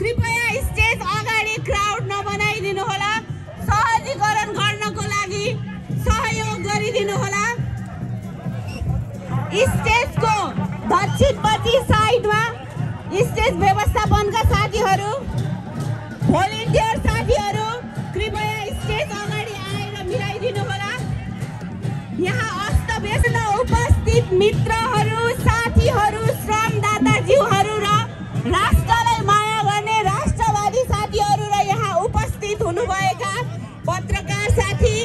कृपया स्टेज अगाडि क्राउड नबनाइदिनु होला। सहजीकरण गर्नको लागि सहयोग गरिदिनु होला। स्टेजको दक्षिणपट्टि साइडमा स्टेज व्यवस्थापनका साथीहरू, भोलिन्टियर साथीहरू कृपया स्टेज अगाडि आएर मिलाइदिनु होला। यहाँ अस्तव्यस्त उपस्थित मित्रहरू, साथीहरू, श्रमदाताज्यूहरू र राष्ट्रलाई माया गर्ने राष्ट्रवादी साथीहरू र यहाँ उपस्थित हुनुभएका पत्रकार साथी,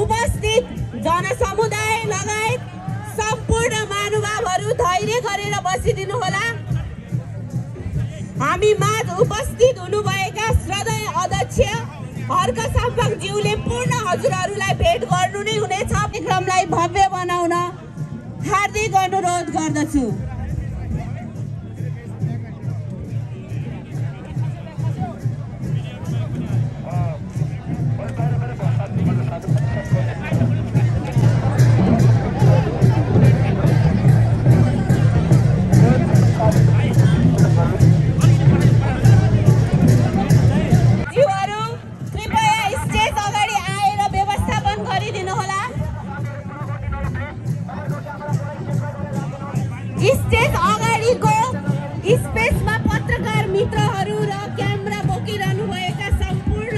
उपस्थित जनसमुदाय लगायत सम्पूर्ण महानुभावहरू धैर्य गरेर बसिदिनु होला। हामी माझ उपस्थित हुनुभएका श्रद्धेय अध्यक्ष हर्क साम्पाङज्यूले पूर्ण हजुरहरूलाई भेट गर्नु नै हुनेछ। कार्यक्रमलाई भव्य बनाउन हार्दिक अनुरोध गर्दछु। स्टेज अगाडिको स्पेसमा पत्रकार मित्रहरू र क्यामेरा बोकिरहनु भएका सम्पूर्ण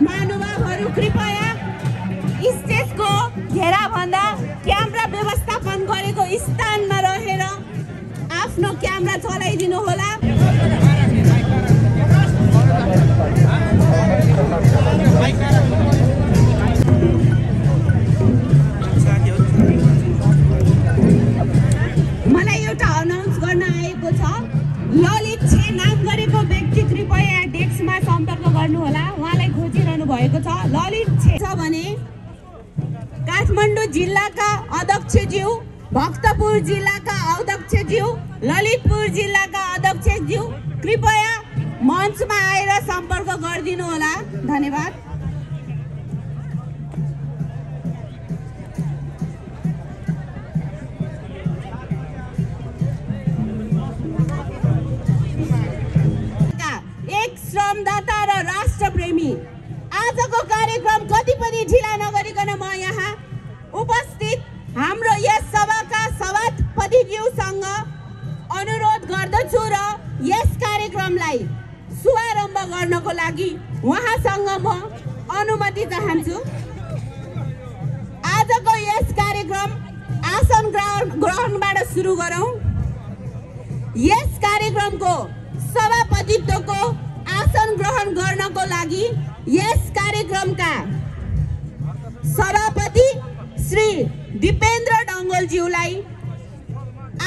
महानुभावहरू कृपया स्टेजको घेराभन्दा क्यामेरा व्यवस्थापन गरेको स्थानमा रहेर आफ्नो क्यामेरा चलाइदिनु होला। मलाई एउटा अनाउन्स गर्न आएको छ। ललित छे नाम गरेको व्यक्ति कृपया डेस्कमा सम्पर्क गर्नुहोला। उहाँलाई खोजिरहनु भएको छ। ललित छे छ भने काठमाडौँ जिल्लाका अध्यक्षज्यू, भक्तपुर जिल्लाका अध्यक्षज्यू, ललितपुर जिल्लाका अध्यक्षज्यू कृपया मञ्चमा आएर सम्पर्क गरिदिनु होला। धन्यवाद। एक श्रमदाता र राष्ट्रप्रेमी, आजको कार्यक्रम कति पनि ढिला नगरिकन म यहाँ उपस्थित हाम्रो यस सभाका सभापतिज्यूसँग अनुरोध गर्दछु र यस कार्यक्रमलाई शुभारम्भ गर्नको लागि उहाँसँग म अनुमति चाहन्छु। आजको यस कार्यक्रम आसन ग्रहणबाट सुरु गरौँ। यस कार्यक्रमको सभापतित्वको आसन ग्रहण गर्नको लागि यस कार्यक्रमका सभापति श्री दिपेन्द्र डङ्गोलज्यूलाई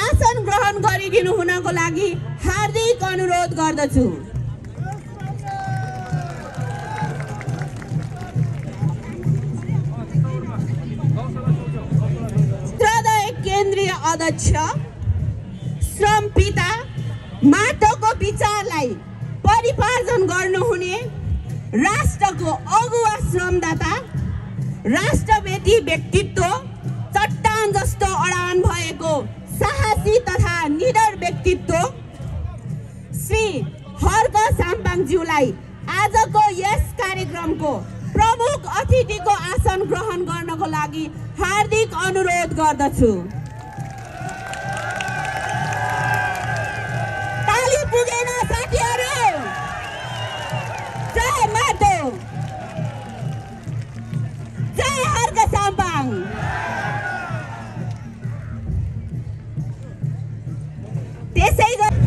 आसन ग्रहण गरिदिनु हुनको लागि हार्दिक अनुरोध गर्दछु। श्रद्धेय केन्द्रीय अध्यक्ष, श्रम पिता, माटोको विचारलाई परिपार्जन गर्नुहुने राष्ट्रको अगुवा श्रमदाता, राष्ट्रवेदी व्यक्तित्व, चट्टान जस्तो अडान भएको साहसी तथा निडर व्यक्तित्व श्री हर्क साम्पाङज्यूलाई आजको यस कार्यक्रमको प्रमुख अतिथिको आसन ग्रहण गर्नको लागि हार्दिक अनुरोध गर्दछु। ताली पुगेन साथीहरू? जय माटो, जय हर्क साम्पाङ। त्यसै गरी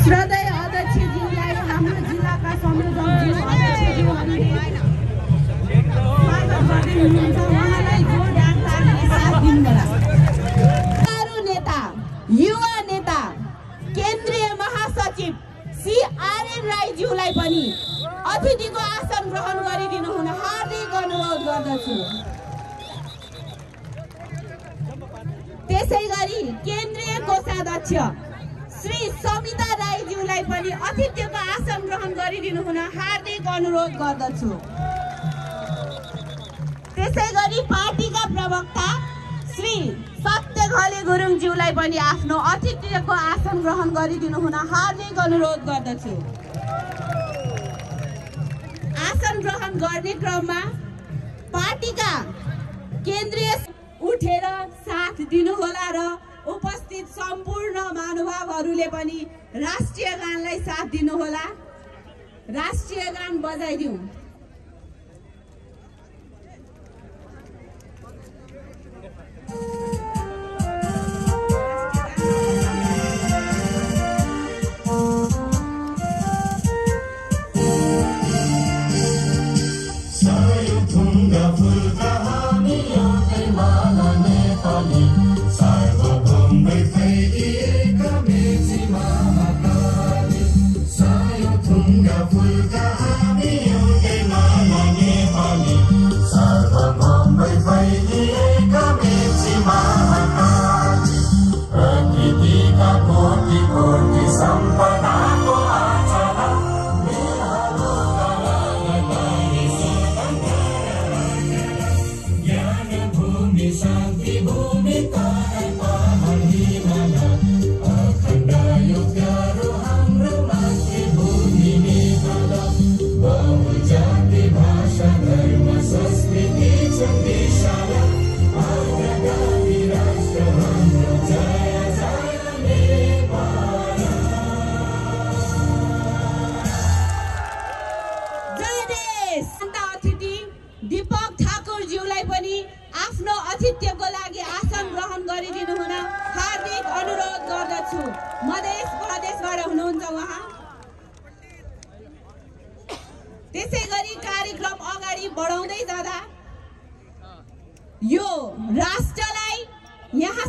श्रद्धेय अध्यक्षज्यूलाई हाम्रो जिल्लाका संयोजकज्यू, अध्यक्षज्यूहरूले स्वागत गरिदिनुहुन्छ। उहाँलाई जोरदार तालीले साथ दिनुहोला। नेता, युवा नेता, केन्द्रीय महासचिव श्री आर्यन राईज्यूलाई पनि अतिथिको आसन ग्रहण गरिदिनु हुन हार्दिक अनुरोध गर्दछु। त्यसै गरी केन्द्रीय कोषाध्यक्ष श्री समिता राईज्यूलाई पनि अतिथिको आसन ग्रहण गरिदिनु हुन हार्दिक अनुरोध गर्दछु। त्यसै गरी पार्टीका प्रवक्ता श्री सत्य घले गुरुङज्यूलाई पनि आफ्नो अतिथिको आसन ग्रहण गरिदिनु हुन हार्दिक अनुरोध गर्दछु। आसन ग्रहण गर्ने क्रममा पार्टीका केन्द्रीय उठेर साथ दिनुहोला र उपस्थित सम्पूर्ण महानुभावहरूले पनि राष्ट्रिय गानलाई साथ दिनुहोला। राष्ट्रिय गान बजाइदिउँ। त्यसैगरी कार्यक्रम अगाडि बढाउँदै जाँदा यो राष्ट्रलाई यहाँ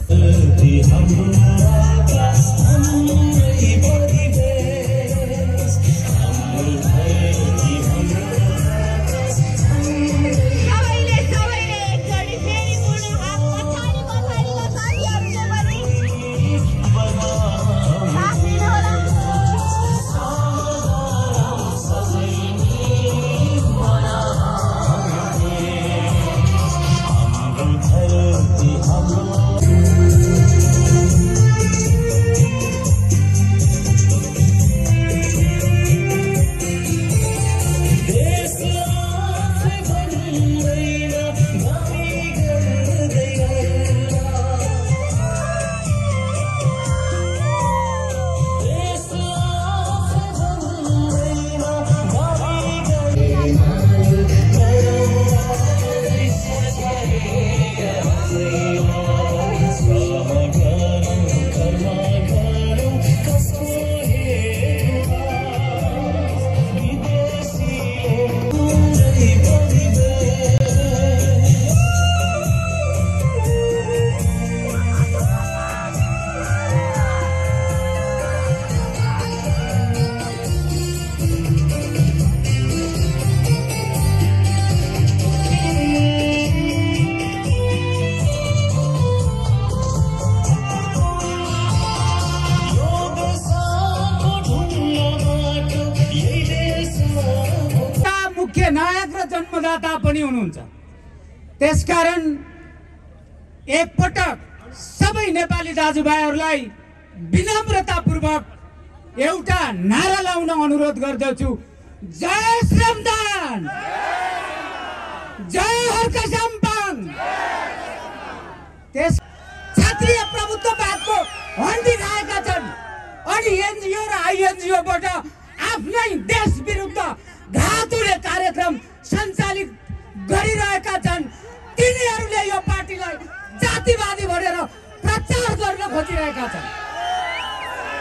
नायक र जन्मदाता पनि हुनुहुन्छ। त्यसकारण एकपटक सबै नेपाली दाजुभाइहरूलाई विनम्रतापूर्वक एउटा नारा लाउन अनुरोध गर्दछु। जय श्रमदान, जय हर्क सम्पाङ। त्यस क्षेत्रीय प्रभुत्ववादको हन्डी खाएका छन् अनि एनजिओ र आइएनजिओबाट आफ्नै देश विरुद्ध घातुले कार्यक्रम सञ्चालित गरिरहेका छन्। तिनीहरूले यो पार्टीलाई जातिवादी भनेर प्रचार गर्न खोजिरहेका छन्।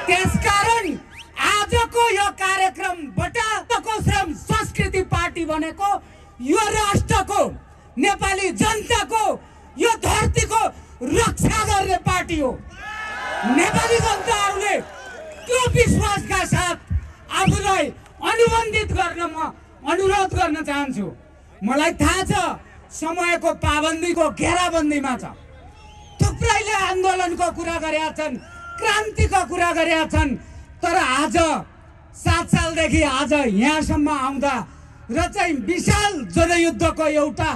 त्यसकारण आजको यो कार्यक्रमबाट श्रम संस्कृति पार्टी भनेको यो राष्ट्रको, नेपाली जनताको, यो धरतीको रक्षा गर्ने पार्टी हो। नेपाली जनताहरूले त्यो विश्वासका साथ आफूलाई अनुबन्धित गर्न म अनुरोध गर्न चाहन्छु। मलाई थाहा छ समयको पाबन्दीको घेराबन्दीमा छ। थुप्रैले आन्दोलनको कुरा गरेका छन्, क्रान्तिको कुरा गरेका छन्, तर आज 7 सालदेखि आज यहाँसम्म आउँदा र चाहिँ विशाल जनयुद्धको एउटा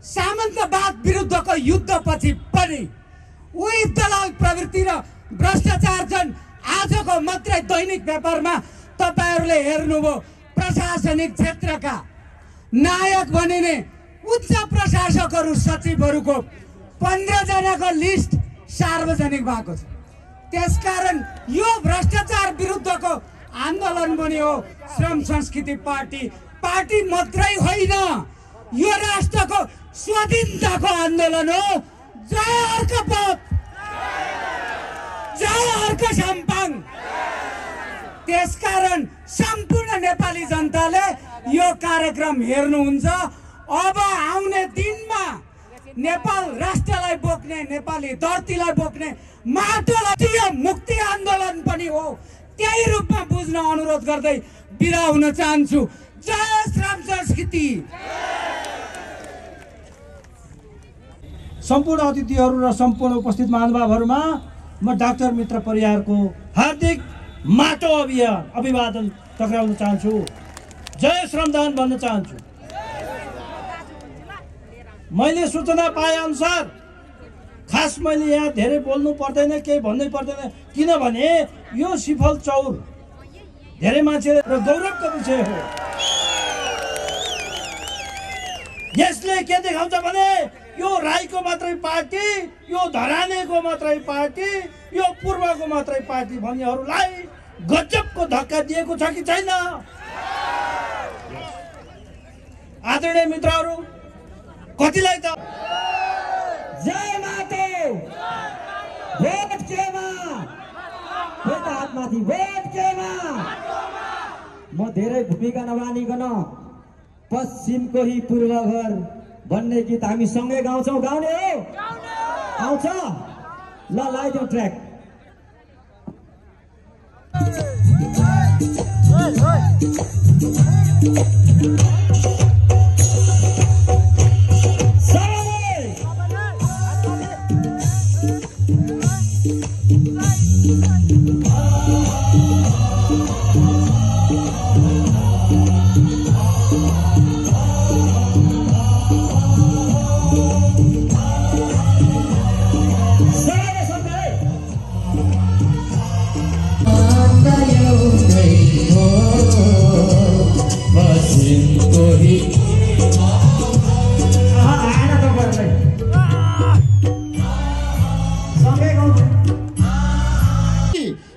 सामन्तवाद विरुद्धको युद्धपछि पनि उही दलाल प्रवृत्ति र भ्रष्टाचार छन्। आजको मात्रै दैनिक पेपरमा तपाईहरुले हेर्नुभयो प्रशासनिक क्षेत्रका नायक बनिने उच्च प्रशासकहरू सचिवहरूको 15 जनाको लिस्ट सार्वजनिक भएको छ। त्यसकारण यो भ्रष्टाचार विरुद्धको आन्दोलन पनि हो श्रम संस्कृति पार्टी। पार्टी मात्रै होइन, यो राष्ट्रको स्वाधीनताको आन्दोलन हो। जय अर्कपद, जय अर्क साम्पाङ। त्यसकारण सम्पूर्ण नेपाली जनताले यो कार्यक्रम हेर्नुहुन्छ। अब आउने दिनमा नेपाल राष्ट्रलाई बोक्ने, नेपाली धरतीलाई बोक्ने, माटोलाई मुक्ति आन्दोलन पनि हो। त्यही रूपमा बुझ्न अनुरोध गर्दै बिदा हुन चाहन्छु। जय श्रम संस्कृति। सम्पूर्ण अतिथिहरू र सम्पूर्ण उपस्थित महानुभावहरूमा म डाक्टर मित्र परियारको हार्दिक माटो अभिवादन टक्राउन चाहन्छु। जय श्रमदान भन्न चाहन्छु। मैले सूचना पाए अनुसार खास मैले यहाँ धेरै बोल्नु पर्दैन, केही भन्नै पर्दैन, किनभने यो सिफल चौर धेरै मान्छेले र गौरवको विषय हो। यसले के देखाउँछ भने यो राईको मात्रै पार्टी, यो धरानेको मात्रै पार्टी, यो पूर्वको मात्रै पार्टी भन्नेहरूलाई गजबको धक्का दिएको छ कि छैन? आदरणीय मित्रहरू, कतिलाई त जय माटो, भोट केमा, भोट हातमाथि, भोट केमा। म धेरै भूमिका नमानिकन पश्चिमको ही पूर्व घर भन्ने गीत हामी सँगै गाउँछौँ। गाउने हो? आउँछ? ल लगाइदेऊ ट्र्याक।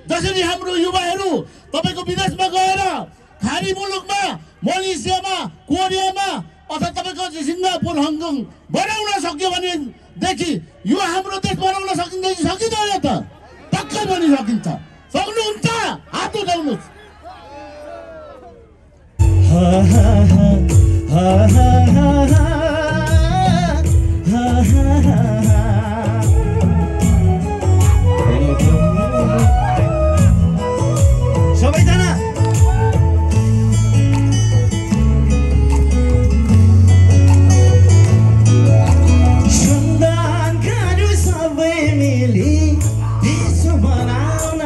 जसरी हाम्रो युवाहरू तपाईको विदेशमा गएर खाडी मुलुकमा, मलेसियामा, कोरियामा अथवा तपाईको सिङ्गापुर, हङकङ बनाउन सक्यो भनेदेखि यो हाम्रो देश बनाउन सकिन्छ कि सकिँदैन त? पक्कै पनि सकिन्छ। सक्नुहुन्छ? हात उठाउनुहोस्। सबैजना श्रमदानहरू सबै मिली देश बनाउन,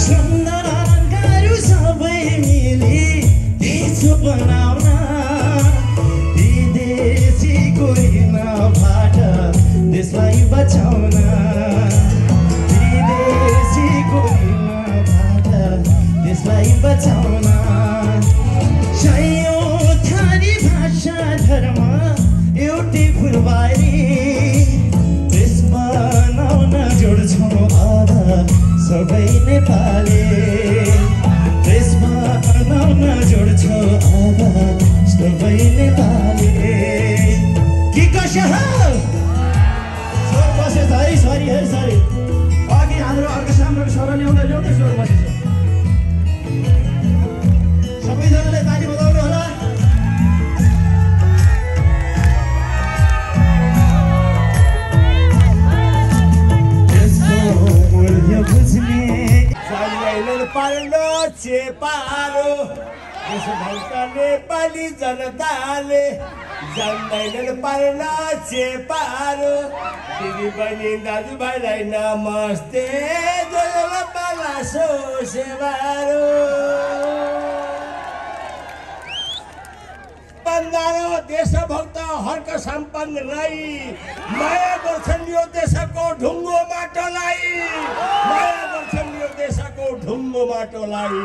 श्रमदानहरू सबै मिली देश बनाउन, विदेशीको ऋणबाट देशलाई बचाउन, देशलाई बचाउन। सयौं थरी भाषा धर्म एउटै फुलबारी, देश बनाउन जोड्छौँ अब सबै नेपाली, देश बनाउन जोड्छौँ अब सबै नेपाली। के कसो हो? स्वर बसेछ है, सरी है, सरी। अघि हाम्रो अर्को साम्रो स्वर ल्याउँदै स्वर बसेछ। सबैजनाले ताली बजाउनु होला। यसको मूल्य बुझ्ने जान्दैनन् पार्न चेपारो, देशभरका नेपाली जनताले जान्दैनन् पार्न चेपारो। दिदी बहिनी दाजुभाइलाई नमस्ते, जोला पालासो सेवारो। बन्दारो देशभक्त हर्क साम्पाङ राई, माया गर्छन् यो देशको ढुङ्गो माटोलाई, माया गर्छन् यो देशको ढुङ्गो माटोलाई।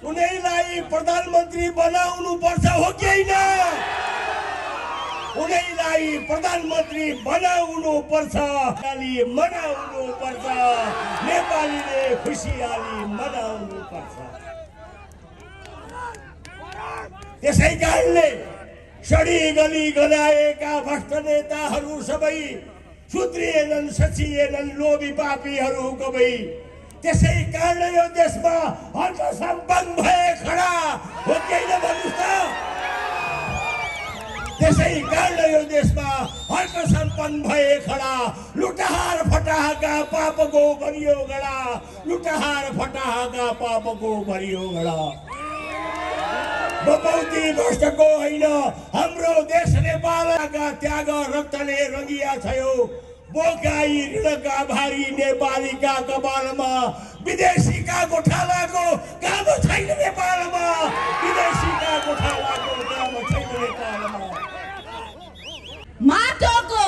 उनीलाई प्रधानमन्त्री बनाउनु पर्छ हो कि हैन? उनीलाई प्रधानमन्त्री बनाउनु पर्छ, नेपाली मनाउनु पर्छ, नेपालीले खुसियाली मनाउनु पर्छ। त्यसै कारणले सडी गली गलाएका भ्रष्ट नेताहरू सबै सुध्रिएनन्, सचिएनन्, लोभी पापीहरू गबै। त्यसै कारणले यो देशमा हर्कसम्पन्न भए खडा हो कि हैन भन्नुस् त? त्यसै कारणले यो देशमा हर्कसम्पन्न भए खडा। लुटाहार फटाहाका पापको गरियो गडा, लुटाहार फटाहाका पापको गरियो गडा। बपौती भ्रष्टको होइन, हाम्रो देश नेपालका त्याग रक्तले रङ्गिया थियो। बोकाई ऋणका भारी नेपालीका कपालमा, विदेशीका गोठालाको काम छैन नेपालमा, विदेशीका गोठालाको काम छैन नेपालमा। माटोको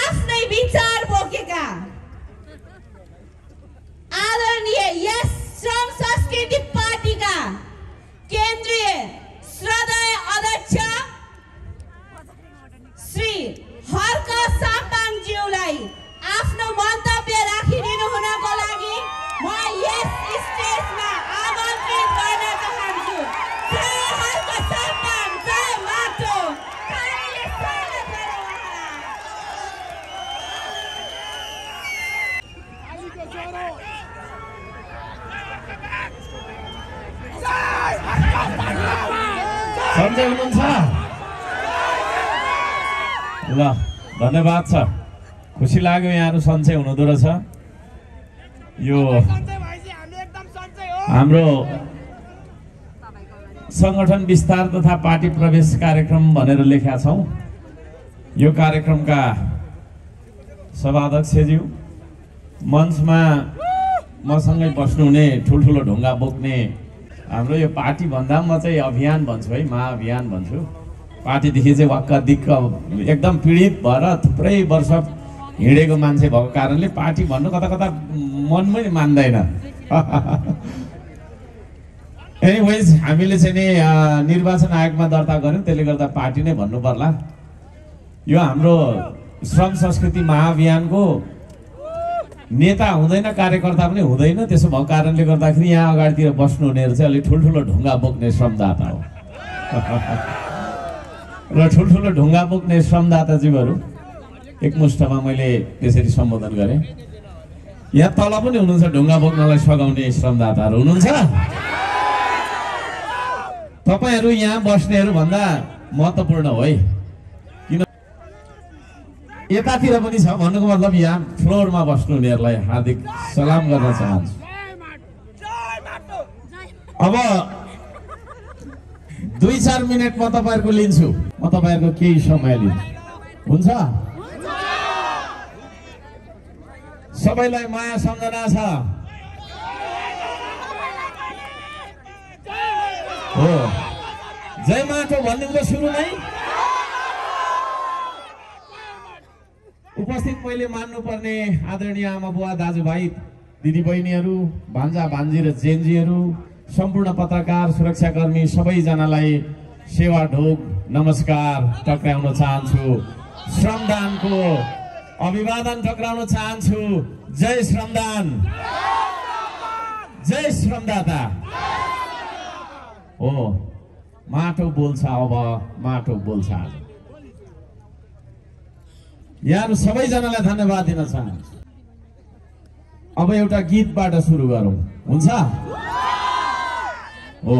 आफ्नै विचार बोकेका आदरणीय यस श्रम संस्कृति पार्टीका केन्द्रीय श्रद्धेय अध्यक्ष श्री हर्क साम्पाङज्यूलाई आफ्नो मन्तव्य राखिदिनु हुनको लागि म यस स्टेजमा आमन्त्रित गर्न चाहन्छु। जय हर्क साम्पाङ, जय माटो। तालीले स्वागत गरौँ सन्चै हुनुहुन्छ? ल धन्यवाद छ, खुसी लाग्यो यहाँहरू सन्चै हुनुहुँदो रहेछ। यो हाम्रो सङ्गठन विस्तार तथा पार्टी प्रवेश कार्यक्रम भनेर लेखेका छौँ। यो कार्यक्रमका सभाध्यक्षज्यू, मञ्चमा मसँगै बस्नुहुने ठुल्ठुलो ढुङ्गा बोक्ने, हाम्रो यो पार्टी भन्दा म चाहिँ अभियान भन्छु है, महाअभियान भन्छु। पार्टीदेखि चाहिँ वाक्क दिक्क एकदम पीडित भएर थुप्रै वर्ष हिँडेको मान्छे भएको कारणले पार्टी भन्नु कता कता मनमै मान्दैन। एनिवेज हामीले चाहिँ नि निर्वाचन आयोगमा दर्ता गऱ्यौँ, त्यसले गर्दा पार्टी नै भन्नु पर्ला। यो हाम्रो श्रम संस्कृति महाअभियानको नेता हुँदैन, कार्यकर्ता पनि हुँदैन। त्यसो भएको कारणले गर्दाखेरि यहाँ अगाडितिर बस्नुहुनेहरू चाहिँ अलिक ठुल्ठुलो ढुङ्गा बोक्ने श्रमदाता हो। र ठुल्ठुलो ढुङ्गा बोक्ने श्रमदाताज्यूहरू एकमुष्टमा मैले त्यसरी सम्बोधन गरेँ। यहाँ तल पनि हुनुहुन्छ ढुङ्गा बोक्नलाई सघाउने श्रमदाताहरू हुनुहुन्छ। तपाईँहरू यहाँ बस्नेहरू भन्दा महत्त्वपूर्ण हो है, किन यतातिर पनि छ भन्नुको मतलब यहाँ फ्लोरमा बस्नुहुनेहरूलाई हार्दिक सलाम गर्न चाहन्छु। अब 2-4 मिनट म तपाईँहरूको लिन्छु, म तपाईँहरूको केही समय लिन्छु, हुन्छ? सबैलाई माया सम्झना छ हो। जय माटो भनिदिउँदा सुरु नै उपस्थित मैले मान्नुपर्ने आदरणीय आमा बुवा दाजुभाइ दिदीबहिनीहरू, भान्जा भान्जी र जेन्जीहरू, सम्पूर्ण पत्रकार, सुरक्षाकर्मी सबैजनालाई सेवा ढोक नमस्कार टक्राउन चाहन्छु। श्रमदानको अभिवादन टक्राउन चाहन्छु। जय श्रमदान, जय श्रमदाता। हो माटो बोल्छ, अब माटो बोल्छ। यहाँहरू सबैजनालाई धन्यवाद दिन चाहन्छु। अब एउटा गीतबाट सुरु गरौँ, हुन्छ? हो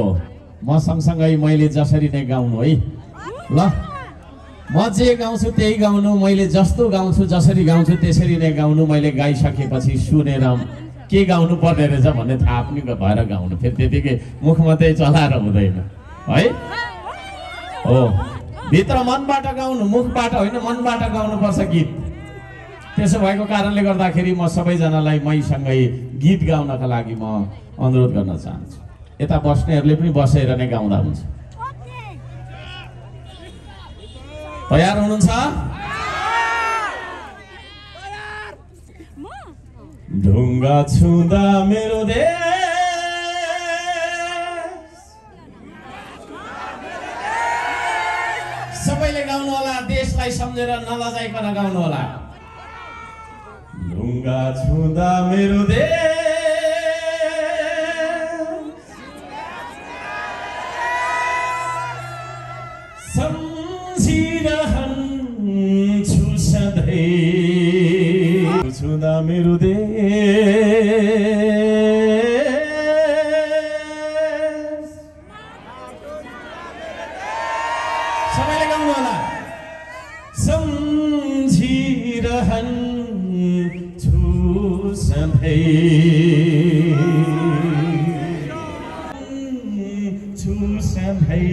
म सँगसँगै मैले जसरी नै गाउनु है, ल म जे गाउँछु त्यही गाउनु, मैले जस्तो गाउँछु जसरी गाउँछु त्यसरी नै गाउनु। मैले गाइसकेपछि सुनेर के गाउनु पर्ने रहेछ भन्ने थाहा पनि भएर गाउनु, फेरि त्यतिकै मुख मात्रै चलाएर हुँदैन है। हो भित्र मनबाट गाउनु, मुखबाट होइन, मनबाट गाउनुपर्छ गीत। त्यसो भएको कारणले गर्दाखेरि म सबैजनालाई मैसँगै गीत गाउनका लागि म अनुरोध गर्न चाहन्छु। यता बस्नेहरूले पनि बसेर नै गाउँदा हुन्छ। तयार हुनुहुन्छ? ढुङ्गा छुँदा मेरो देश देशलाई सम्झेर नलजाइकन गाउनु होला। ढुङ्गा छुँदा मेरो देश सम्झिरहन्छु सधैँ, छुँदा मेरो देश। सबैले गाउनु होला। सम्झिरहन्छु सधैँ, छु सधैँ।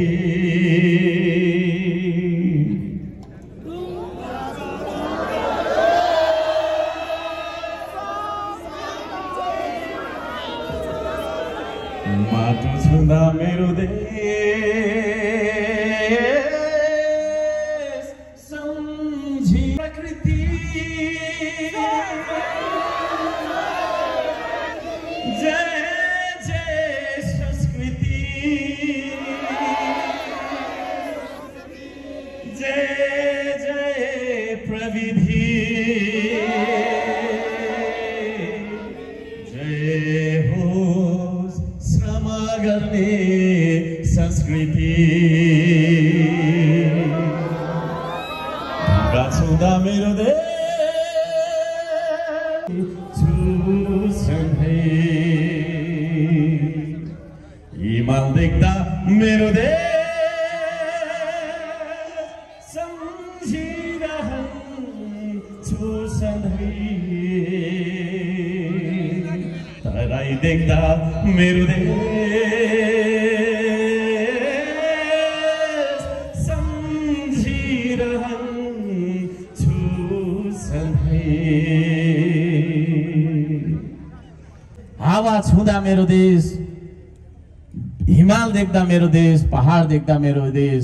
माटो छुँदा मेरो देश, सम्झी प्रकृति जय जय संस्कृति, जय जय प्रविधि, गर्ने संस्कृति। ढुङ्गा छुँदा मेरो देश, छु सधैँ। हिमाल देख्दा मेरो देश, सम्झिरहन्छु सधैँ। तराई देख्दा मेरो देश, हावा छुँदा मेरो देश, हिमाल देख्दा मेरो देश, पहाड देख्दा मेरो देश।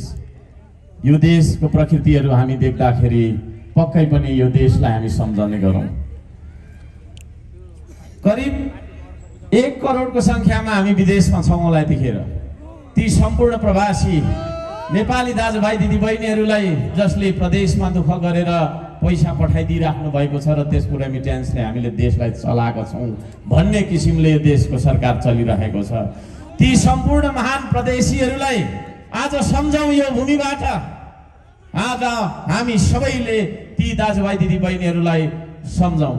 यो देशको प्रकृतिहरू हामी देख्दाखेरि पक्कै पनि यो देशलाई हामी सम्झने गरौँ। करिब 1 करोडको संख्यामा हामी विदेशमा छौँ होला यतिखेर। ती सम्पूर्ण प्रवासी नेपाली दाजुभाइ दिदीबहिनीहरूलाई जसले प्रदेशमा दुःख गरेर पैसा पठाइदिइराख्नु भएको छ र त्यसको रेमिटेन्सले हामीले देशलाई चलाएका छौँ भन्ने किसिमले यो देशको सरकार चलिरहेको छ। ती सम्पूर्ण महान प्रदेशीहरूलाई आज सम्झौँ यो भूमिबाट। आज हामी सबैले ती दाजुभाइ दिदीबहिनीहरूलाई सम्झौँ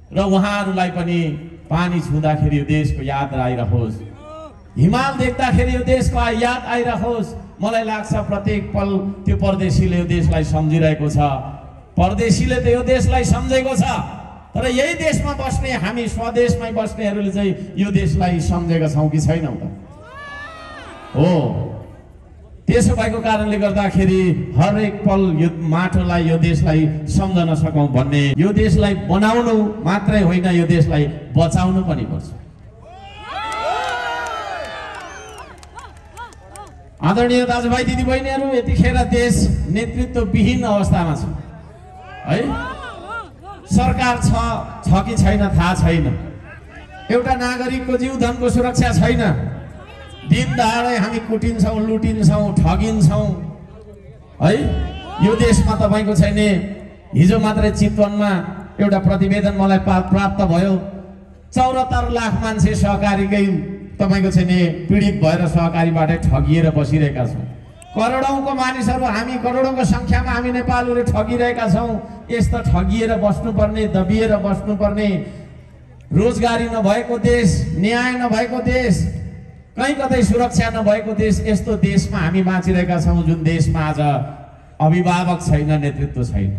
र उहाँहरूलाई पनि पानी छुँदाखेरि यो देशको याद आइरहोस्, हिमाल देख्दाखेरि यो देशको याद आइरहोस्। मलाई लाग्छ प्रत्येक पल त्यो परदेशीले यो देशलाई सम्झिरहेको छ, परदेशीले त यो देशलाई सम्झेको छ। तर यही देशमा बस्ने हामी स्वदेशमै बस्नेहरूले चाहिँ यो देशलाई सम्झेका छौँ कि छैनौँ त? हो। त्यसो भएको कारणले गर्दाखेरि हरेक पल यो माटोलाई यो देशलाई सम्झन सकौँ भन्ने, यो देशलाई बनाउनु मात्रै होइन यो देशलाई बचाउनु पनि पर्छ। आदरणीय दाजुभाइ दिदीबहिनीहरू, यतिखेर देश नेतृत्वविहीन अवस्थामा छ है। सरकार छ कि छैन थाहा छैन। एउटा नागरिकको जीवधनको सुरक्षा छैन। दिन दहाडै हामी कुटिन्छौँ, लुटिन्छौँ, ठगिन्छौँ है। यो देशमा तपाईँको छैन। हिजो मात्रै चितवनमा एउटा प्रतिवेदन मलाई प्राप्त भयो। 74 लाख मान्छे सहकारीकै तपाईँको छैन पीडित भएर सहकारीबाट ठगिएर बसिरहेका छौँ। करोडौँको मानिसहरू, हामी करोडौँको सङ्ख्यामा हामी नेपालहरू ठगिरहेका छौँ। यस्तो ठगिएर बस्नुपर्ने, दबिएर बस्नुपर्ने, रोजगारी नभएको देश, न्याय नभएको देश, कहीँ कतै सुरक्षा नभएको देश, यस्तो देशमा हामी बाँचिरहेका छौँ जुन देशमा आज अभिभावक छैन, नेतृत्व छैन।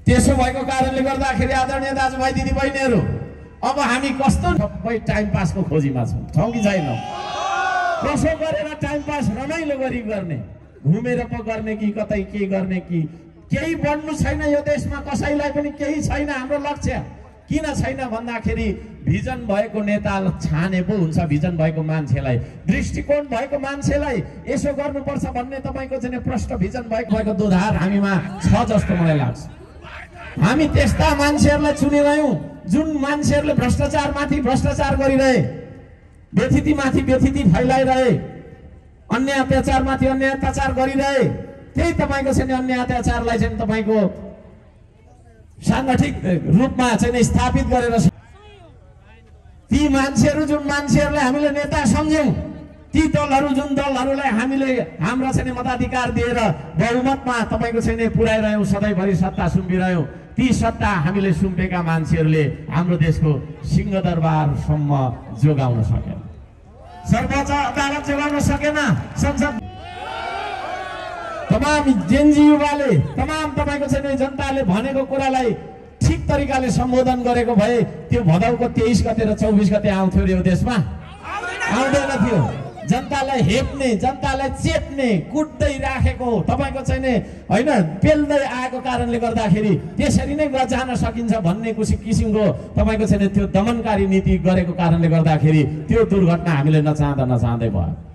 त्यसो भएको कारणले गर्दाखेरि आदरणीय दाजुभाइ दिदीबहिनीहरू, अब हामी कस्तो सबै टाइम पासको खोजीमा छौँ कि छैनौँ? कसो गरेर टाइम पास रमाइलो गरी गर्ने, घुमेर पो गर्ने कि कतै के गर्ने कि केही बन्नु छैन यो देशमा। कसैलाई पनि केही छैन। हाम्रो लक्ष्य किन छैन भन्दाखेरि भिजन भएको नेता छाने पो हुन्छ। भिजन भएको मान्छेलाई, दृष्टिकोण भएको मान्छेलाई यसो गर्नुपर्छ भन्ने तपाईँको चाहिँ प्रष्ट भिजन भएको दुधार हामीमा छ जस्तो मलाई लाग्छ। हामी त्यस्ता मान्छेहरूलाई चुनिरह्यौँ जुन मान्छेहरूले भ्रष्टाचारमाथि भ्रष्टाचार गरिरहे, व्यथितिमाथि व्यथिति फैलाइरहे, अन्य अत्याचारमाथि अन्य अत्याचार गरिरहे, त्यही तपाईँको चाहिँ अन्य अत्याचारलाई चाहिँ तपाईँको साङ्गठिक रूपमा चाहिँ स्थापित गरेर ती मान्छेहरू जुन मान्छेहरूलाई हामीले नेता सम्झ्यौँ, ती दलहरू जुन दलहरूलाई हामीले हाम्रा चाहिँ मताधिकार दिएर बहुमतमा तपाईँको चाहिँ पुर्याइरह्यौँ, सधैँभरि सत्ता सुम्पिरह्यौँ, ती सत्ता हामीले सुम्पेका मान्छेहरूले हाम्रो देशको सिंहदरबारसम्म जोगाउन सकेन, सर्वोच्च अदालत जोगाउन सकेन, संसद तमाम जेनजी युवाले तमाम तपाईँको चाहिँ जनताले भनेको कुरालाई ठिक तरिकाले सम्बोधन गरेको भए त्यो भदौको 23 गते र 24 गते आउँथ्यो यो देशमा, आउँदैन थियो। जनतालाई हेप्ने, जनतालाई चेप्ने, कुट्दै राखेको तपाईँको चाहिँ होइन पेल्दै आएको कारणले गर्दाखेरि त्यसरी नै जान सकिन्छ भन्ने किसिमको तपाईँको चाहिँ त्यो दमनकारी नीति गरेको कारणले गर्दाखेरि त्यो दुर्घटना हामीले नचाहँदै भयो।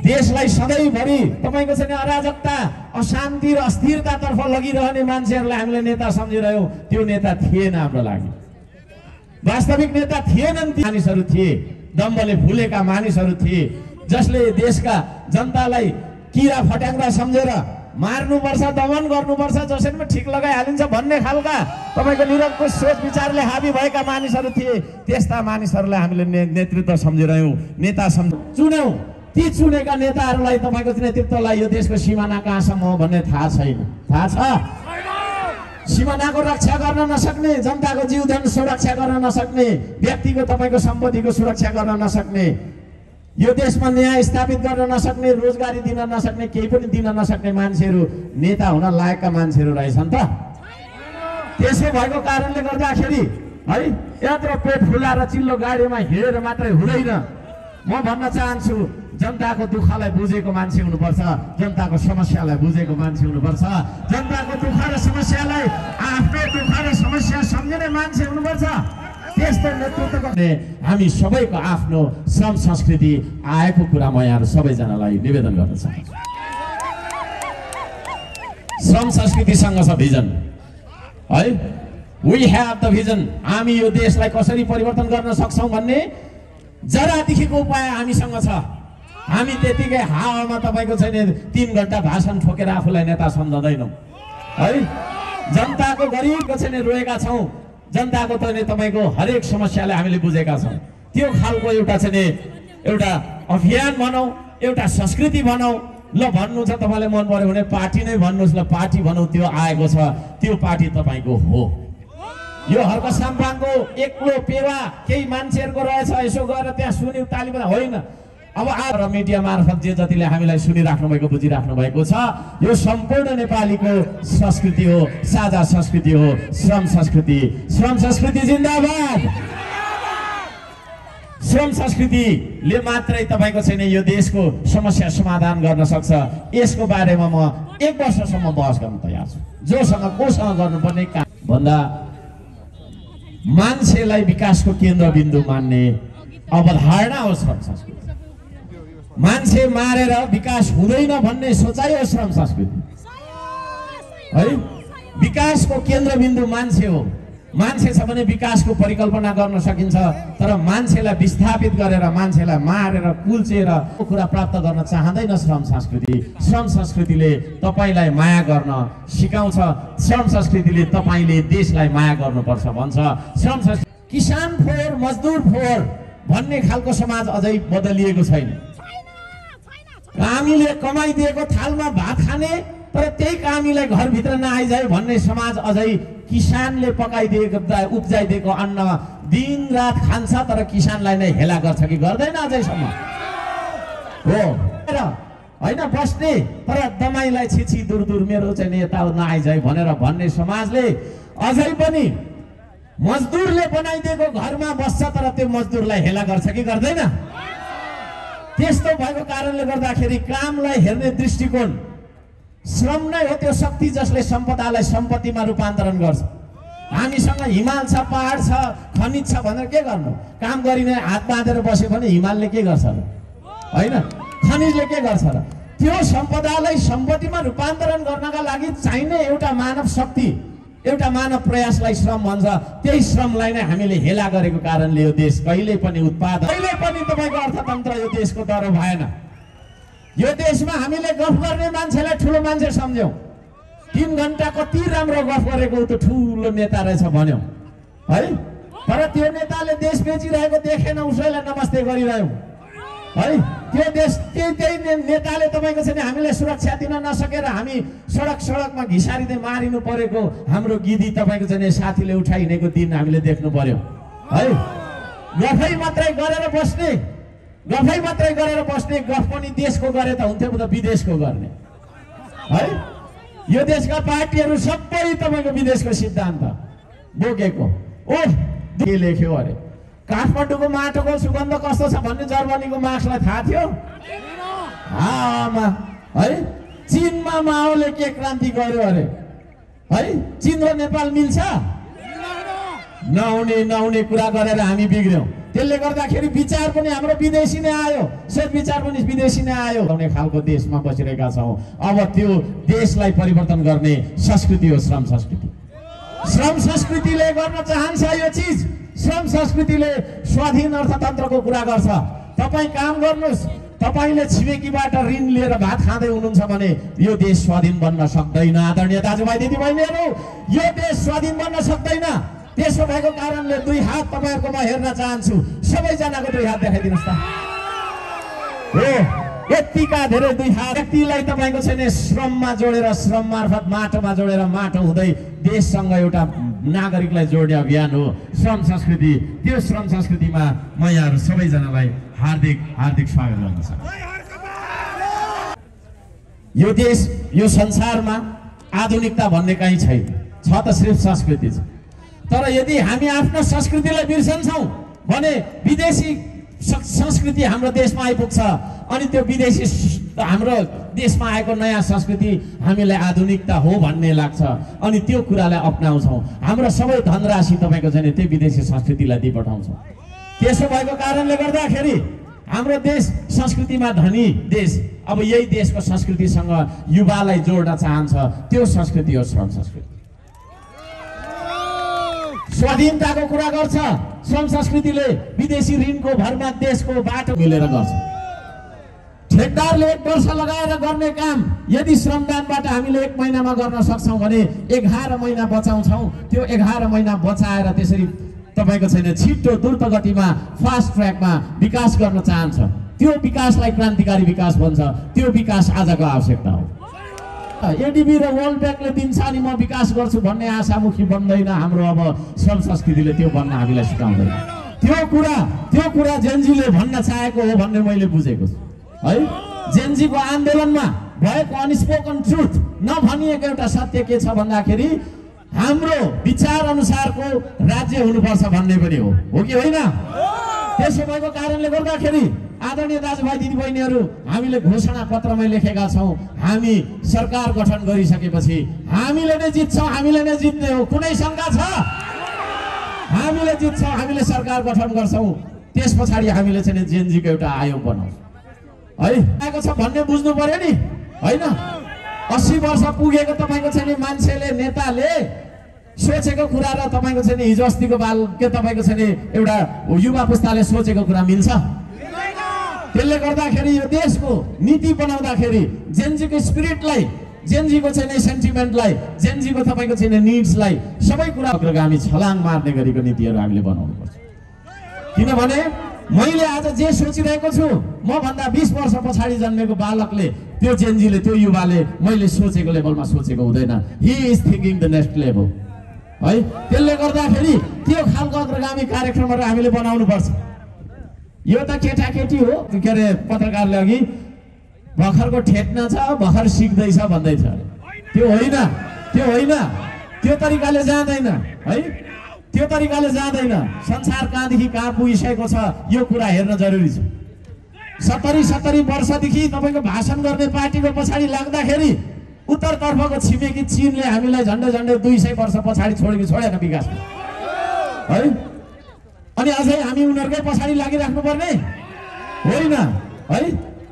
देशलाई सधैँभरि तपाईँको चाहिँ अराजकता, अशान्ति र अस्थिरतातर्फ लगिरहने मान्छेहरूलाई हामीले नेता सम्झिरह्यौँ, त्यो नेता थिएन हाम्रो लागि, वास्तविक नेता थिएनन्। ती मानिसहरू थिए, दम्बले फुलेका मानिसहरू थिए, जसले देशका जनतालाई किरा फट्याङ्ग्रा सम्झेर मार्नुपर्छ, दमन गर्नुपर्छ, जसरी ठिक लगाइहालिन्छ भन्ने खालका तपाईँको निरङ्कुश सोच विचारले हाबी भएका मानिसहरू थिए। त्यस्ता मानिसहरूलाई हामीले नेतृत्व सम्झिरह्यौँ, नेता चुन्यौँ। ती चुनेका नेताहरूलाई तपाईँको नेतृत्वलाई यो देशको सिमाना कहाँसम्म हो भन्ने थाहा छैन। थाहा छ? सिमानाको रक्षा गर्न नसक्ने, जनताको जीवधन सुरक्षा गर्न नसक्ने, व्यक्तिको तपाईँको सम्पत्तिको सुरक्षा गर्न नसक्ने, यो देशमा न्याय स्थापित गर्न नसक्ने, रोजगारी दिन नसक्ने, केही पनि दिन नसक्ने मान्छेहरू नेता हुन लायकका मान्छेहरू रहेछन् त। त्यसो भएको कारणले गर्दाखेरि है यत्रो पेट फुलाएर चिल्लो गाडीमा हिँडेर मात्रै हुँदैन। म भन्न चाहन्छु, जनताको दुःखलाई बुझेको मान्छे हुनुपर्छ, जनताको समस्यालाई बुझेको मान्छे हुनुपर्छ, जनताको दुःख र समस्यालाई आफ्नो दुःख र समस्या सम्झिने मान्छे हुनुपर्छ। त्यस्तो नेतृत्व गर्ने हामी सबैको आफ्नो श्रम संस्कृति आएको कुरा म यहाँ सबैजनालाई निवेदन गर्न चाहन्छु। श्रम संस्कृतिसँग छ भिजन है, वी हेभ द भिजन। हामी यो देशलाई कसरी परिवर्तन गर्न सक्छौँ भन्ने जरादेखिको उपाय हामीसँग छ। हामी त्यतिकै हावामा तपाईँको छैन 3 घण्टा भाषण ठोकेर आफूलाई नेता सम्झँदैनौँ है। जनताको गरिबको छैन रोएका छौँ, जनताको तपाईँको हरेक समस्यालाई हामीले बुझेका छौँ। त्यो खालको एउटा चाहिँ एउटा अभियान भनौँ, एउटा संस्कृति भनौँ। ल भन्नु छ तपाईँलाई मन पर्यो भने पार्टी नै भन्नुहोस्, ल पार्टी भनौँ, त्यो आएको छ, त्यो पार्टी तपाईँको हो। यो हर्क साम्पाङको एक्लो पेवा केही मान्छेहरूको रहेछ, यसो गएर त्यहाँ सुन्यो ताली बजा होइन। अब आज मिडिया मार्फत जे जतिले हामीलाई सुनिराख्नु भएको, बुझिराख्नु भएको छ, यो सम्पूर्ण नेपालीको संस्कृति हो, साझा संस्कृति हो, श्रम संस्कृति। श्रम संस्कृति जिन्दाबाद। श्रम संस्कृतिले मात्रै तपाईँको छैन यो देशको समस्या समाधान गर्न सक्छ। यसको बारेमा म 1 वर्षसम्म बहस गर्न तयार छु। जोसँग कोसँग गर्नुपर्ने काम भन्दा मान्छेलाई विकासको केन्द्रबिन्दु मान्ने अवधारणा हो श्रम संस्कृति। मान्छे मारेर विकास हुँदैन भन्ने सोचाइ हो श्रम संस्कृति है। विकासको केन्द्रबिन्दु मान्छे हो। मान्छे छ भने विकासको परिकल्पना गर्न सकिन्छ, तर मान्छेलाई विस्थापित गरेर, मान्छेलाई मारेर, कुल्चेर कुरा प्राप्त गर्न चाहँदैन श्रम संस्कृति। श्रम संस्कृतिले तपाईँलाई माया गर्न सिकाउँछ। श्रम संस्कृतिले तपाईँले देशलाई माया गर्नुपर्छ भन्छ। श्रम संस्कृति किसान फोहोर, मजदुर फोहोर भन्ने खालको समाज अझै बदलिएको छैन। कामीले कमाइदिएको थालमा भात खाने, तर त्यही कामीलाई घरभित्र नआइजाए भन्ने समाज अझै किसानले पकाइदिएको उब्जाइदिएको अन्न दिन रात खान्छ, तर किसानलाई नै हेला गर्छ कि गर्दैन अझैसम्म हो होइन बस्ने, तर दमाईलाई छिछि दूर दूर मेरो चाहिँ नेता नआइजाए भनेर भन्ने समाजले अझै पनि मजदुरले बनाइदिएको घरमा बस्छ, तर त्यो मजदुरलाई हेला गर्छ कि गर्दैन। त्यस्तो भएको कारणले गर्दाखेरि कामलाई हेर्ने दृष्टिकोण, श्रम नै हो त्यो शक्ति जसले सम्पदालाई सम्पत्तिमा रूपान्तरण गर्छ। हामीसँग हिमाल छ, पहाड छ, खनिज छ भनेर के गर्नु? काम गरिने हात बाँधेर बस्यो भने हिमालले के गर्छ र होइन, खनिजले के गर्छ र? त्यो सम्पदालाई सम्पत्तिमा रूपान्तरण गर्नका लागि चाहिने एउटा मानव शक्ति, एउटा मानव प्रयासलाई श्रम भन्छ। त्यही श्रमलाई नै हामीले हेला गरेको कारणले यो देश कहिले पनि उत्पादन, कहिले पनि तपाईँको अर्थतन्त्र यो देशको दह्रो भएन। यो देशमा हामीले गफ गर्ने मान्छेलाई ठुलो मान्छे सम्झ्यौँ। 3 घण्टा कति राम्रो गफ गरेको त ठुलो नेता रहेछ भन्यौँ है। तर त्यो नेताले देश बेचिरहेको देखेन, उसैलाई नमस्ते गरिरह्यौँ है। त्यो देश त्यही नेताले तपाईँको चाहिँ हामीलाई सुरक्षा दिन नसकेर हामी सडकमा घिसारिँदै मारिनु परेको हाम्रो गिदी तपाईँको चाहिँ साथीले उठाइहिँडेको दिन हामीले देख्नु पर्यो है। गफै मात्रै गरेर बस्ने, गफ पनि देशको गरे त हुन्थ्यो त विदेशको गर्ने है। यो देशका पार्टीहरू सबै तपाईँको विदेशको सिद्धान्त बोकेको। के लेख्यो अरे काठमाडौँको माटोको सुगन्ध कस्तो छ भन्ने जर्मनीको मार्क्सलाई थाहा थियो है। चीनमा माओले के क्रान्ति गर्यो अरे है। चीन र नेपाल मिल्छ? नहुने कुरा गरेर हामी बिग्र्यौँ। त्यसले गर्दाखेरि विचार पनि हाम्रो विदेशी नै आयो, सोच विचार पनि विदेशी नै आयो भन्ने खालको देशमा बसिरहेका छौँ। अब त्यो देशलाई परिवर्तन गर्ने संस्कृति हो श्रम संस्कृति। श्रम संस्कृतिले गर्न चाहन्छ यो चिज। श्रम संस्कृतिले स्वाधीन अर्थतन्त्रको कुरा गर्छ। तपाईँ काम गर्नुहोस्, तपाईँले छिमेकीबाट ऋण लिएर भात खाँदै हुनुहुन्छ भने यो देश स्वाधीन बन्न सक्दैन। आदरणीय दाजुभाइ दिदीबहिनीहरू, यो देश स्वाधीन बन्न सक्दैन। त्यसो भएको कारणले 2 हात तपाईँहरूकोमा हेर्न चाहन्छु। सबैजनाको 2 हात देखाइदिनुहोस् त। हो यतिका धेरै 2 हात व्यक्तिलाई तपाईँको छैन श्रममा जोडेर, श्रम मार्फत माटोमा जोडेर, माटो हुँदै देशसँग एउटा नागरिकलाई जोड्ने अभियान हो श्रम संस्कृति। त्यो श्रम संस्कृतिमा म यहाँहरू सबैजनालाई हार्दिक स्वागत गर्न चाहन्छु। यो देश, यो संसारमा आधुनिकता भन्ने कहीँ छैन, छ त सिर्फ संस्कृति छ। तर यदि हामी आफ्नो संस्कृतिलाई बिर्सन्छौँ भने विदेशी संस्कृति हाम्रो देशमा आइपुग्छ अनि त्यो विदेशी हाम्रो देशमा आएको नयाँ संस्कृति हामीलाई आधुनिकता हो भन्ने लाग्छ अनि त्यो कुरालाई अपनाउँछौँ। हाम्रो सबै धनराशि तपाईँको चाहिँ त्यो विदेशी संस्कृतिलाई दिइपठाउँछौँ। त्यसो भएको कारणले गर्दाखेरि हाम्रो देश संस्कृतिमा धनी देश। अब यही देशको संस्कृतिसँग युवालाई जोड्न चाहन्छ, त्यो संस्कृति हो श्रम संस्कृति। स्वाधीनताको कुरा गर्छ श्रम संस्कृतिले। विदेशी ऋणको भरमा देशको बाटो मिलेर गर्छ। ठेकदारले 1 वर्ष लगाएर गर्ने काम यदि श्रमदानबाट हामीले 1 महिनामा गर्न सक्छौँ भने 11 महिना बचाउँछौँ। त्यो 11 महिना बचाएर त्यसरी तपाईँको छैन छिटो द्रुत गतिमा फास्ट ट्र्याकमा विकास गर्न चाहन्छ। त्यो विकासलाई क्रान्तिकारी विकास भन्छ। त्यो विकास आजको आवश्यकता हो। एडिबी र वर्ल्ड ब्याङ्कले दिन्छ अनि म विकास गर्छु भन्ने आशामुखी बन्दैन हाम्रो। अब श्रम संस्कृतिले त्यो भन्न हामीलाई सिकाउँदैन। त्यो कुरा जेनजीले भन्न चाहेको हो भन्ने मैले बुझेको छु है। जेनजीको आन्दोलनमा भएको अनस्पोकन ट्रुथ नभनिएको एउटा सत्य के छ भन्दाखेरि हाम्रो विचार अनुसारको राज्य हुनुपर्छ भन्ने पनि हो कि होइन? त्यसो भएको कारणले गर्दाखेरि आदरणीय दाजुभाइ दिदीबहिनीहरू, हामीले घोषणा पत्रमा लेखेका छौँ हामी सरकार गठन गरिसकेपछि हामीले नै जित्छौँ, हामीले नै जित्ने हो। कुनै शङ्का छ? हामीले जित्छौँ, हामीले सरकार गठन गर्छौँ। त्यस पछाडि हामीले चाहिँ जेनजीको एउटा आयोग बनाउँछौँ है। आएको छ भन्ने बुझ्नु पर्यो नि होइन? 80 वर्ष पुगेको तपाईँको चाहिँ मान्छेले, नेताले सोचेको कुरा र तपाईँको चाहिँ हिजो अस्तिको बाल के तपाईँको चाहिँ एउटा युवा पुस्ताले सोचेको कुरा मिल्छ? त्यसले गर्दाखेरि यो देशको नीति बनाउँदाखेरि जेनजीको स्पिरिटलाई, जेनजीको चाहिँ सेन्टिमेन्टलाई, जेनजीको तपाईँको चाहिँ निड्सलाई सबै कुरा अग्रगामी छलाङ मार्ने गरेको नीतिहरू हामीले बनाउनुपर्छ। किनभने मैले आज जे सोचिरहेको छु म भन्दा 20 वर्ष पछाडि जन्मेको बालकले, त्यो जेनजीले, त्यो युवाले मैले सोचेको लेभलमा सोचेको हुँदैन। He is thinking the next level है। त्यसले गर्दाखेरि त्यो खालको अग्रगामी कार्यक्रमहरू हामीले बनाउनुपर्छ। यो त केटाकेटी हो के अरे पत्रकारले अघि भर्खरको ठेट्ना छ, भर्खर सिक्दैछ भन्दै छ। त्यो होइन, त्यो तरिकाले जाँदैन है। त्यो तरिकाले जाँदैन। संसार कहाँदेखि कहाँ पुगिसकेको छ यो कुरा हेर्न जरुरी छ। 70 वर्षदेखि तपाईँको भाषण गर्ने पार्टीको पछाडि लाग्दाखेरि उत्तरतर्फको छिमेकी चीनले हामीलाई झन्डै 200 वर्ष पछाडि छोडेन विकासमा है। अनि अझै हामी उनीहरूकै पछाडि लागिराख्नु पर्ने होइन है।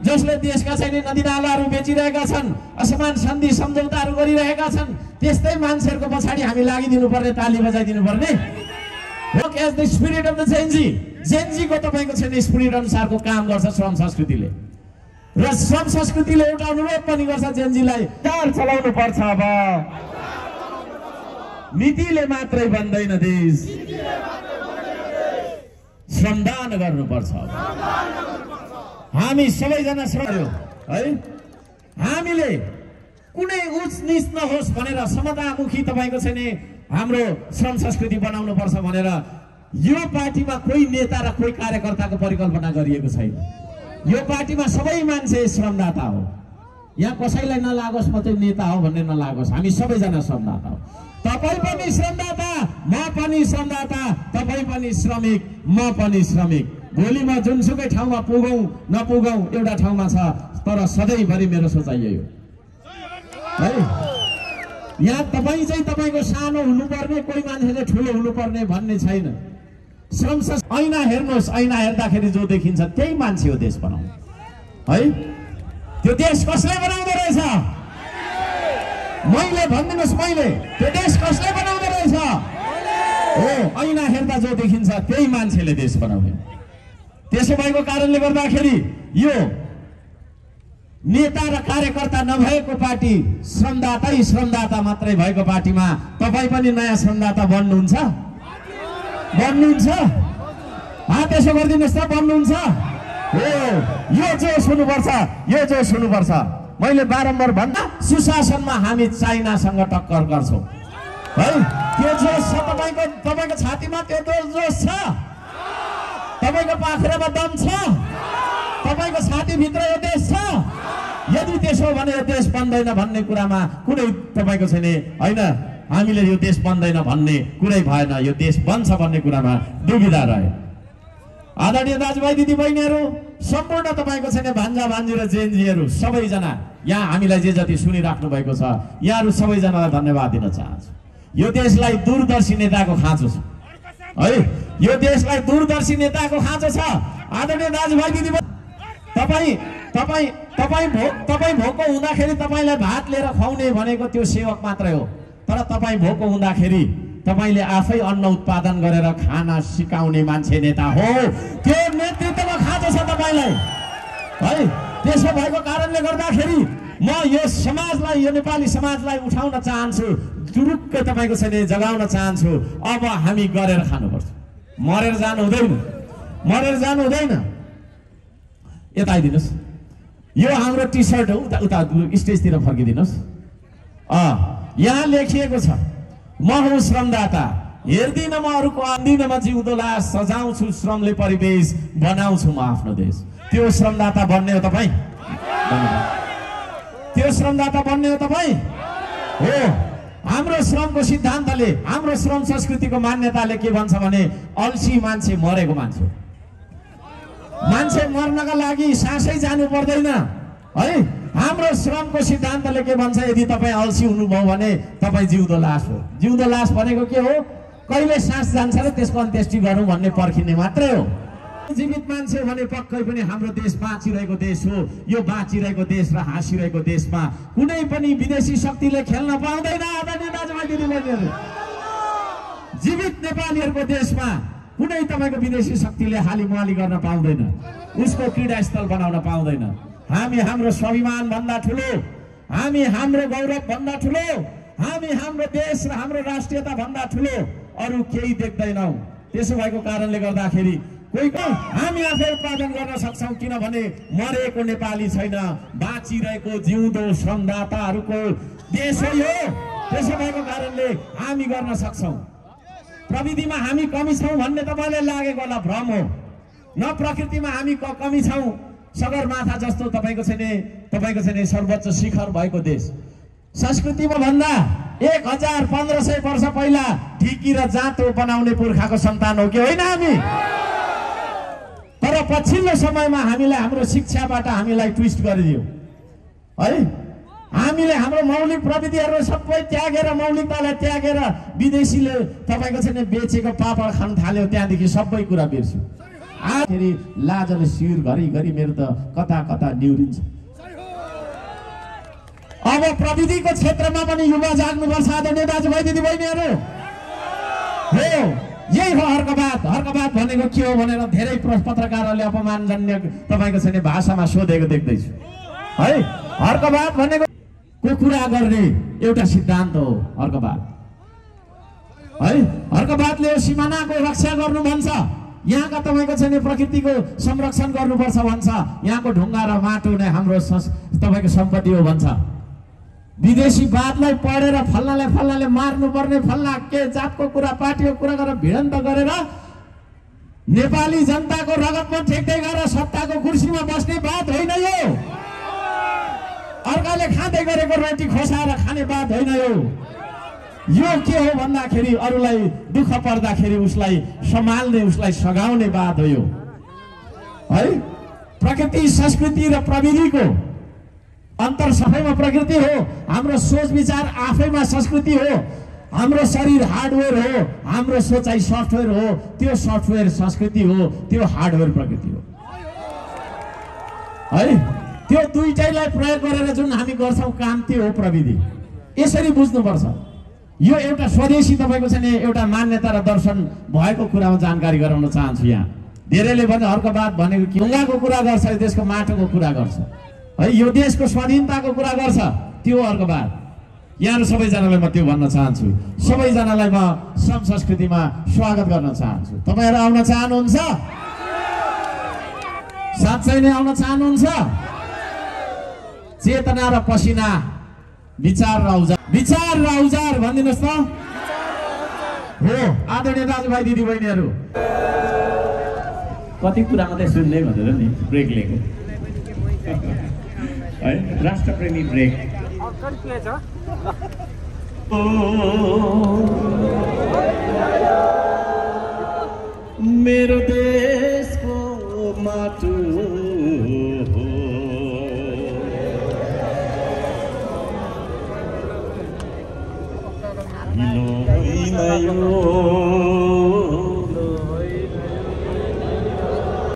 जसले देशका छैन नदीनालाहरू बेचिरहेका छन्, असमान सन्धि सम्झौताहरू गरिरहेका छन्, त्यस्तै मान्छेहरूको पछाडि हामी लागिदिनु पर्ने, ताली बजाइदिनु पर्ने। Work as the spirit of the gen Z. जेनजीको तपाईँको छैन स्पिरिट अनुसारको काम गर्छ श्रम संस्कृतिले। र श्रम संस्कृतिले एउटा अनुरोध पनि गर्छ जेनजीलाई चलाउनु पर्छ। अब नीतिले मात्रै बन्दैन देश, श्रमदान गर्नुपर्छ। हामी सबैजना श्रम है, हामीले कुनै उच्च नीच नहोस् भनेर समतामुखी तपाईको चाहिँ नि हाम्रो श्रम संस्कृति बनाउनु पर्छ भनेर यो पार्टीमा कोही नेता र कोही कार्यकर्ताको परिकल्पना गरिएको छैन। यो पार्टीमा सबै मान्छे श्रमदाता हो। यहाँ कसैलाई नलागोस् म चाहिँ नेता हो भन्ने नलागोस्, हामी सबैजना श्रमदाता हो। तपाईँ पनि श्रमदाता, म पनि श्रमदाता, तपाईँ पनि श्रमिक, म पनि श्रमिक। भोलि म जुनसुकै ठाउँमा पुगौँ नपुगौँ एउटा ठाउँमा छ, तर सधैँभरि मेरो सोचाइ यही हो है। यहाँ तपाईँ चाहिँ तपाईँको सानो हुनुपर्ने, कोही मान्छेले ठुलो हुनुपर्ने भन्ने छैन। श्रम ऐना हेर्नुहोस्, ऐना हेर्दाखेरि जो देखिन्छ त्यही मान्छे हो देश बनाउने है। त्यो देश कसले बनाउँदो रहेछ? मैले भनिदिनुहोस्, मैले त्यो देश कसले बनाउँदो रहेछ? हो, ऐना हेर्दा जो देखिन्छ त्यही मान्छेले देश बनाउने। त्यसो भएको कारणले गर्दाखेरि यो नेता र कार्यकर्ता नभएको पार्टी, श्रमदाता मात्रै भएको पार्टीमा तपाईँ पनि नयाँ श्रमदाता बन्नुहुन्छ? बन्नुहुन्छ? त्यसो गरिदिनुहोस् त, बन्नुहुन्छ? हो, यो जोस हुनुपर्छ, यो जोस हुनुपर्छ। मैले बारम्बार भन्दा सुशासनमा हामी चाइनासँग टक्कर गर्छौँ है। त्यो जोस छ तपाईँको छातीमा, त्यो जोस छ तपाईँको पाखुरामा, दम छ तपाईँको छातीभित्र, यो देश छ। यदि त्यसो हो भने यो देश बन्दैन भन्ने कुरामा कुनै तपाईँको छैन होइन। हामीले यो देश बन्दैन भन्ने कुरै भएन, यो देश बन्छ भन्ने कुरामा दुविधा रहे। आदरणीय दाजुभाइ दिदीबहिनीहरू, सम्पूर्ण तपाईँको छैन भान्जा भान्जी र जेनजीहरू सबैजना यहाँ हामीलाई जे जति सुनिराख्नु भएको छ, यहाँहरू सबैजनालाई धन्यवाद दिन चाहन्छु। यो देशलाई दूरदर्शी नेताको खाँचो छ है, यो देशलाई दूरदर्शी नेताको खाँचो छ। आदरणीय दाजुभाइ दिदीबहिनी, तपाईँ भोको हुँदाखेरि तपाईँलाई भात लिएर खुवाउने भनेको त्यो सेवक मात्रै हो, तर तपाईँ भोको हुँदाखेरि तपाईँले आफै अन्न उत्पादन गरेर खाना सिकाउने मान्छे नेता हो। त्यो नेतृत्वमा खाँचो छ तपाईँलाई है। त्यसो भएको कारणले गर्दाखेरि म यो समाजलाई, यो नेपाली समाजलाई उठाउन चाहन्छु, जुरुक्क तपाईँको छैन जगाउन चाहन्छु। अब हामी गरेर खानुपर्छ, मरेर जानु हुँदैन, मरेर जानु हुँदैन। यता आइदिनुहोस्, यो हाम्रो टी सर्ट हो, उता स्टेजतिर फर्किदिनुहोस्। यहाँ लेखिएको छ, म हुँ श्रमदाता, हेर्दिन म अरूको, आन्दिन म जिउँदो लास, सजाउँछु श्रमले परिवेश, बनाउँछु म आफ्नो देश। त्यो श्रमदाता बन्ने हो तपाईँ? त्यो श्रमदाता बन्ने हो तपाईँ? हो। हाम्रो श्रमको सिद्धान्तले, हाम्रो श्रम संस्कृतिको मान्यताले के भन्छ भने अल्छी मान्छे मरेको मान्छे, मान्छे मर्नका लागि सासै जानु पर्दैन है। हाम्रो श्रमको सिद्धान्तले के भन्छ, यदि तपाईँ अल्छी हुनुभयो भने तपाईँ जिउँदो लास हो। जिउँदो लास भनेको के हो? कहिले सास जान्छ र त्यसको अन्त्येष्टि गरौँ भन्ने पर्खिने मात्रै हो। जीवित मान्छे भने पक्कै पनि हाम्रो देश बाँचिरहेको देश हो। यो बाँचिरहेको देश र हाँसिरहेको देशमा कुनै पनि विदेशी शक्तिले खेल्न पाउँदैन। आदरणीय दाजुभाइ दिदीबहिनीहरू, जीवित नेपालीहरूको देशमा कुनै तपाईँको विदेशी शक्तिले हालिमुहाली गर्न पाउँदैन, उसको क्रीडास्थल बनाउन पाउँदैन। हामी हाम्रो स्वाभिमान भन्दा ठुलो, हामी हाम्रो गौरव भन्दा ठुलो, हामी हाम्रो देश र हाम्रो राष्ट्रियता भन्दा ठुलो अरू केही देख्दैनौँ। त्यसो भएको कारणले गर्दाखेरि कोही हामी आफै उत्पादन गर्न सक्छौँ, किनभने मरेको नेपाली छैन, बाँचिरहेको जिउँदो श्रमदाताहरूको देश हो यो। त्यसो भएको कारणले हामी गर्न सक्छौँ। प्रविधिमा हामी कमी छौँ भन्ने तपाईँलाई लागेको होला, भ्रम हो। न प्रकृतिमा हामी कमी छौँ, सगरमाथा जस्तो तपाईँको छैन सर्वोच्च शिखर भएको देश। संस्कृतिमा भन्दा 1500 वर्ष पहिला ढिकी र जाँतो बनाउने पुर्खाको सन्तान हो कि होइन हामी? तर पछिल्लो समयमा हामीलाई हाम्रो शिक्षाबाट हामीलाई ट्विस्ट गरिदियो है। हामीले हाम्रो मौलिक प्रविधिहरू सबै त्यागेर, मौलिकतालाई त्यागेर विदेशीले तपाईँको छैन बेचेको पापड खान थाल्यो, त्यहाँदेखि सबै कुरा बिर्स्यो। आखिरी लाजले शिर घरिघरि मेरो त कता कता निहुरिन्छ। अब प्रविधिको क्षेत्रमा पनि युवा जाग्नुपर्छ। आदरणीय दाजुभाइ दिदीबहिनीहरू, हो यही हो हर्कबात भनेको के हो भनेर धेरै पत्रकारहरूले अपमानजन्य तपाईँको चाहिँ भाषामा सोधेको देख्दैछु है। हर्कबात भनेको को कुरा गर्ने एउटा सिद्धान्त हो हर्कबात है। हर्कबातले सिमानाको रक्षा गर्नु भन्छ, यहाँका तपाईँको चाहिँ प्रकृतिको संरक्षण गर्नुपर्छ भन्छ, यहाँको ढुङ्गा र माटो नै हाम्रो तपाईँको सम्पत्ति हो भन्छ। विदेशीवादलाई पढेर फल्नाले मार्नुपर्ने फल्ना के जातको कुरा पार्टीको कुरा गरेर भिडन्त गरेर नेपाली जनताको रगतमा ठेक्दै गरेर सत्ताको कुर्सीमा बस्ने बात होइन यो। अर्काले खाँदै गरेको रोटी खोसाएर खाने बात होइन यो के हो भन्दाखेरि अरूलाई दुःख पर्दाखेरि उसलाई सम्हाल्ने उसलाई सघाउने बात हो यो है। प्रकृति संस्कृति र प्रविधिको अन्तर सबैमा प्रकृति हो, हाम्रो सोच विचार आफैमा संस्कृति हो, हाम्रो शरीर हार्डवेयर हो, हाम्रो सोचाइ सफ्टवेयर हो, त्यो सफ्टवेयर संस्कृति हो, त्यो हार्डवेयर प्रकृति हो है। त्यो दुईटैलाई प्रयोग गरेर जुन हामी गर्छौँ काम त्यो हो प्रविधि। यसरी बुझ्नुपर्छ। यो एउटा स्वदेशी तपाईँको चाहिँ एउटा मान्यता र दर्शन भएको कुरामा जानकारी गराउन चाहन्छु। यहाँ धेरैले भने हर्कबात भनेको ढुङ्गाको कुरा गर्छ, देशको माटोको कुरा गर्छ है, यो देशको स्वाधीनताको कुरा गर्छ, त्यो हर्कबात। यहाँहरू सबैजनालाई म त्यो भन्न चाहन्छु। सबैजनालाई म श्रम संस्कृतिमा स्वागत गर्न चाहन्छु। तपाईँहरू आउन चाहनुहुन्छ? साँच्चै नै आउन चाहनुहुन्छ? चेतना र पसिना, विचार र औजार भनिदिनुहोस् त। हो आदरणीय दाजुभाइ दिदीबहिनीहरू, कति कुरा मात्रै सुन्ने भनेर नि ब्रेक लिएको है, राष्ट्रप्रेमी ब्रेक। मेरो देशको माटो यो